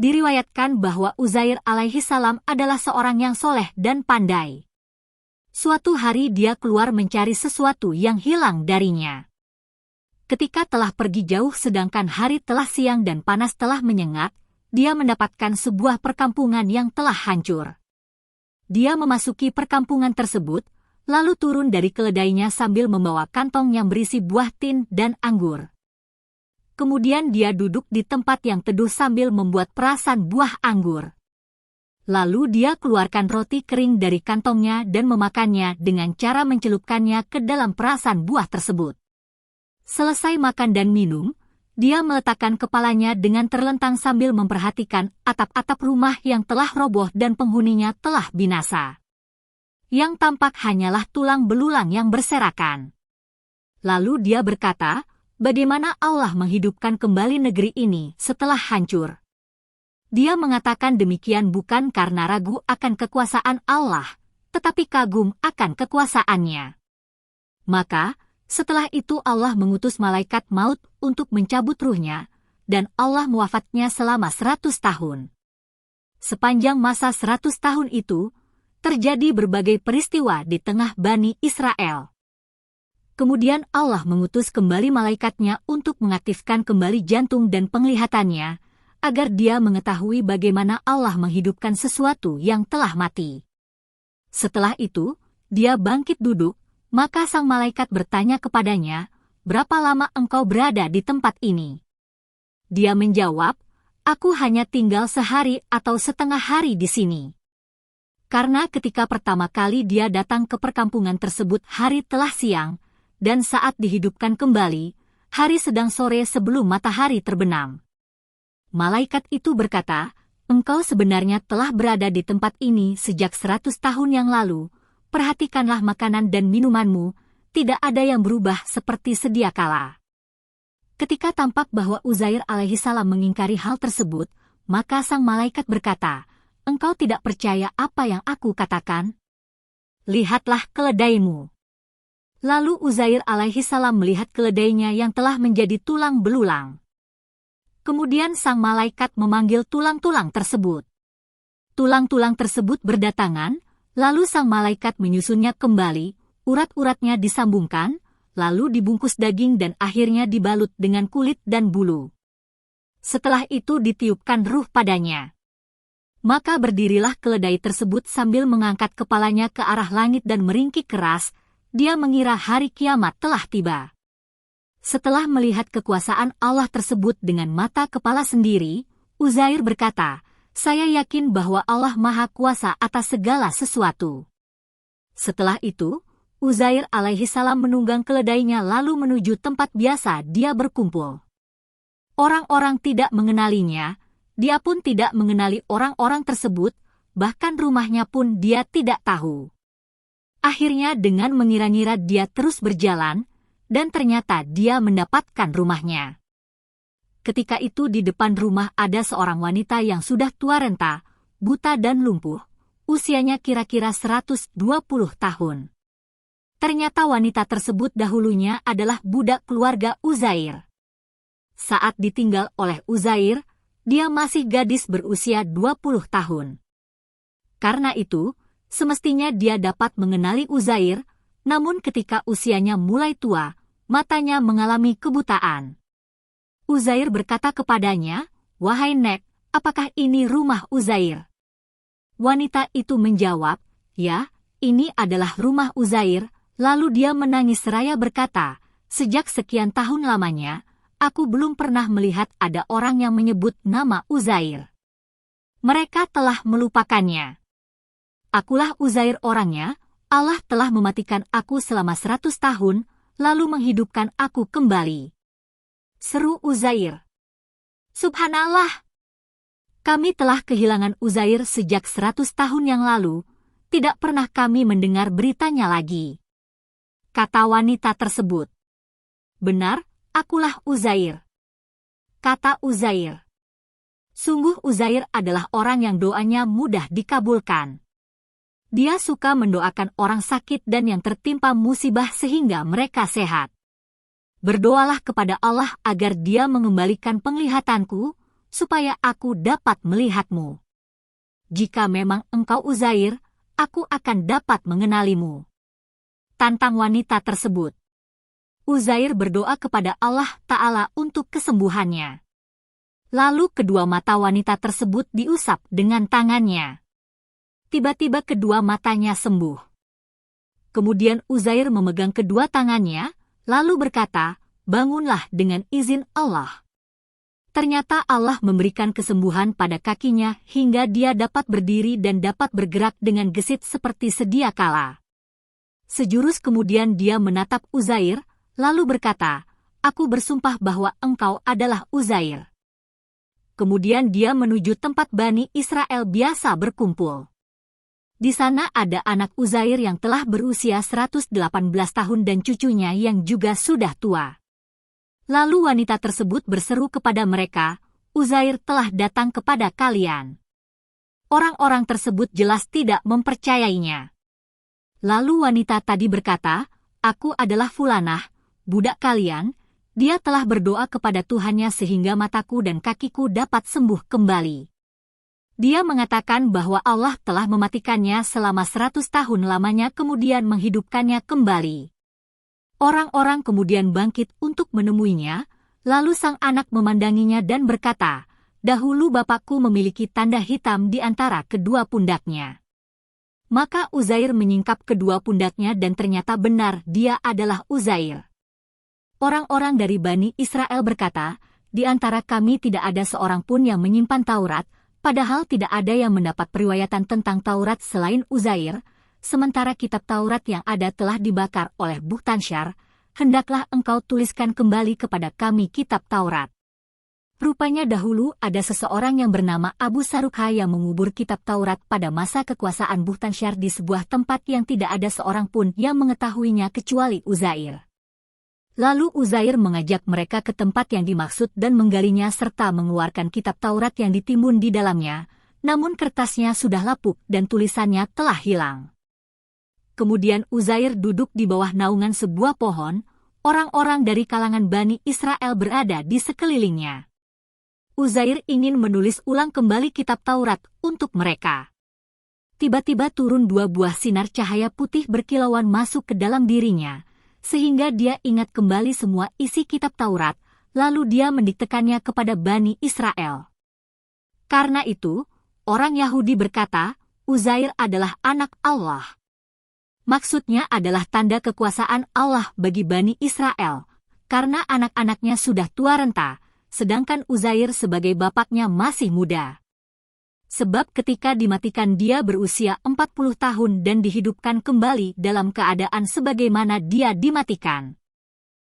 Diriwayatkan bahwa Uzair alaihi salam adalah seorang yang soleh dan pandai. Suatu hari dia keluar mencari sesuatu yang hilang darinya. Ketika telah pergi jauh sedangkan hari telah siang dan panas telah menyengat, dia mendapatkan sebuah perkampungan yang telah hancur. Dia memasuki perkampungan tersebut, lalu turun dari keledainya sambil membawa kantong yang berisi buah tin dan anggur. Kemudian dia duduk di tempat yang teduh sambil membuat perasan buah anggur. Lalu dia keluarkan roti kering dari kantongnya dan memakannya dengan cara mencelupkannya ke dalam perasan buah tersebut. Selesai makan dan minum, dia meletakkan kepalanya dengan terlentang sambil memperhatikan atap-atap rumah yang telah roboh dan penghuninya telah binasa. Yang tampak hanyalah tulang belulang yang berserakan. Lalu dia berkata, bagaimana Allah menghidupkan kembali negeri ini setelah hancur? Dia mengatakan demikian bukan karena ragu akan kekuasaan Allah, tetapi kagum akan kekuasaannya. Maka, setelah itu Allah mengutus malaikat maut untuk mencabut ruhnya, dan Allah mewafatnya selama 100 tahun. Sepanjang masa 100 tahun itu, terjadi berbagai peristiwa di tengah Bani Israel. Kemudian Allah mengutus kembali malaikatnya untuk mengaktifkan kembali jantung dan penglihatannya, agar dia mengetahui bagaimana Allah menghidupkan sesuatu yang telah mati. Setelah itu, dia bangkit duduk, maka sang malaikat bertanya kepadanya, berapa lama engkau berada di tempat ini? Dia menjawab, aku hanya tinggal sehari atau setengah hari di sini. Karena ketika pertama kali dia datang ke perkampungan tersebut hari telah siang, dan saat dihidupkan kembali, hari sedang sore sebelum matahari terbenam. Malaikat itu berkata, engkau sebenarnya telah berada di tempat ini sejak 100 tahun yang lalu, perhatikanlah makanan dan minumanmu, tidak ada yang berubah seperti sedia kala. Ketika tampak bahwa Uzair alaihissalam mengingkari hal tersebut, maka sang malaikat berkata, engkau tidak percaya apa yang aku katakan? Lihatlah keledaimu. Lalu Uzair alaihissalam melihat keledainya yang telah menjadi tulang belulang. Kemudian sang malaikat memanggil tulang-tulang tersebut. Tulang-tulang tersebut berdatangan, lalu sang malaikat menyusunnya kembali, urat-uratnya disambungkan, lalu dibungkus daging dan akhirnya dibalut dengan kulit dan bulu. Setelah itu ditiupkan ruh padanya. Maka berdirilah keledai tersebut sambil mengangkat kepalanya ke arah langit dan meringkik keras, dia mengira hari kiamat telah tiba. Setelah melihat kekuasaan Allah tersebut dengan mata kepala sendiri, Uzair berkata, saya yakin bahwa Allah Maha Kuasa atas segala sesuatu. Setelah itu, Uzair alaihissalam menunggang keledainya lalu menuju tempat biasa dia berkumpul. Orang-orang tidak mengenalinya, dia pun tidak mengenali orang-orang tersebut, bahkan rumahnya pun dia tidak tahu. Akhirnya dengan mengira-ngira dia terus berjalan, dan ternyata dia mendapatkan rumahnya. Ketika itu di depan rumah ada seorang wanita yang sudah tua renta, buta dan lumpuh, usianya kira-kira 120 tahun. Ternyata wanita tersebut dahulunya adalah budak keluarga Uzair. Saat ditinggal oleh Uzair, dia masih gadis berusia 20 tahun. Karena itu, semestinya dia dapat mengenali Uzair, namun ketika usianya mulai tua, matanya mengalami kebutaan. Uzair berkata kepadanya, wahai Nek, apakah ini rumah Uzair? Wanita itu menjawab, ya, ini adalah rumah Uzair, lalu dia menangis seraya berkata, sejak sekian tahun lamanya, aku belum pernah melihat ada orang yang menyebut nama Uzair. Mereka telah melupakannya. Akulah Uzair orangnya, Allah telah mematikan aku selama 100 tahun, lalu menghidupkan aku kembali. Seru Uzair. Subhanallah! Kami telah kehilangan Uzair sejak 100 tahun yang lalu, tidak pernah kami mendengar beritanya lagi. Kata wanita tersebut. Benar, akulah Uzair. Kata Uzair. Sungguh Uzair adalah orang yang doanya mudah dikabulkan. Dia suka mendoakan orang sakit dan yang tertimpa musibah sehingga mereka sehat. Berdoalah kepada Allah agar dia mengembalikan penglihatanku, supaya aku dapat melihatmu. Jika memang engkau Uzair, aku akan dapat mengenalimu. Tantang wanita tersebut. Uzair berdoa kepada Allah Ta'ala untuk kesembuhannya. Lalu kedua mata wanita tersebut diusap dengan tangannya. Tiba-tiba kedua matanya sembuh. Kemudian Uzair memegang kedua tangannya, lalu berkata, "Bangunlah dengan izin Allah." Ternyata Allah memberikan kesembuhan pada kakinya hingga dia dapat berdiri dan dapat bergerak dengan gesit seperti sedia kala. Sejurus kemudian dia menatap Uzair, lalu berkata, "Aku bersumpah bahwa engkau adalah Uzair." Kemudian dia menuju tempat Bani Israel biasa berkumpul. Di sana ada anak Uzair yang telah berusia 118 tahun dan cucunya yang juga sudah tua. Lalu wanita tersebut berseru kepada mereka, "Uzair telah datang kepada kalian." Orang-orang tersebut jelas tidak mempercayainya. Lalu wanita tadi berkata, "Aku adalah Fulanah, budak kalian. Dia telah berdoa kepada Tuhannya sehingga mataku dan kakiku dapat sembuh kembali. Dia mengatakan bahwa Allah telah mematikannya selama 100 tahun lamanya kemudian menghidupkannya kembali." Orang-orang kemudian bangkit untuk menemuinya, lalu sang anak memandanginya dan berkata, "Dahulu bapakku memiliki tanda hitam di antara kedua pundaknya." Maka Uzair menyingkap kedua pundaknya dan ternyata benar dia adalah Uzair. Orang-orang dari Bani Israel berkata, "Di antara kami tidak ada seorang pun yang menyimpan Taurat, padahal tidak ada yang mendapat periwayatan tentang Taurat selain Uzair, sementara kitab Taurat yang ada telah dibakar oleh Bukhtansyar, hendaklah engkau tuliskan kembali kepada kami kitab Taurat." Rupanya dahulu ada seseorang yang bernama Abu Sarukha yang mengubur kitab Taurat pada masa kekuasaan Bukhtansyar di sebuah tempat yang tidak ada seorang pun yang mengetahuinya kecuali Uzair. Lalu Uzair mengajak mereka ke tempat yang dimaksud dan menggalinya serta mengeluarkan kitab Taurat yang ditimbun di dalamnya, namun kertasnya sudah lapuk dan tulisannya telah hilang. Kemudian Uzair duduk di bawah naungan sebuah pohon, orang-orang dari kalangan Bani Israel berada di sekelilingnya. Uzair ingin menulis ulang kembali kitab Taurat untuk mereka. Tiba-tiba turun 2 buah sinar cahaya putih berkilauan masuk ke dalam dirinya, sehingga dia ingat kembali semua isi kitab Taurat, lalu dia mendiktekannya kepada Bani Israel. Karena itu, orang Yahudi berkata, Uzair adalah anak Allah. Maksudnya adalah tanda kekuasaan Allah bagi Bani Israel, karena anak-anaknya sudah tua renta, sedangkan Uzair sebagai bapaknya masih muda. Sebab ketika dimatikan dia berusia 40 tahun dan dihidupkan kembali dalam keadaan sebagaimana dia dimatikan.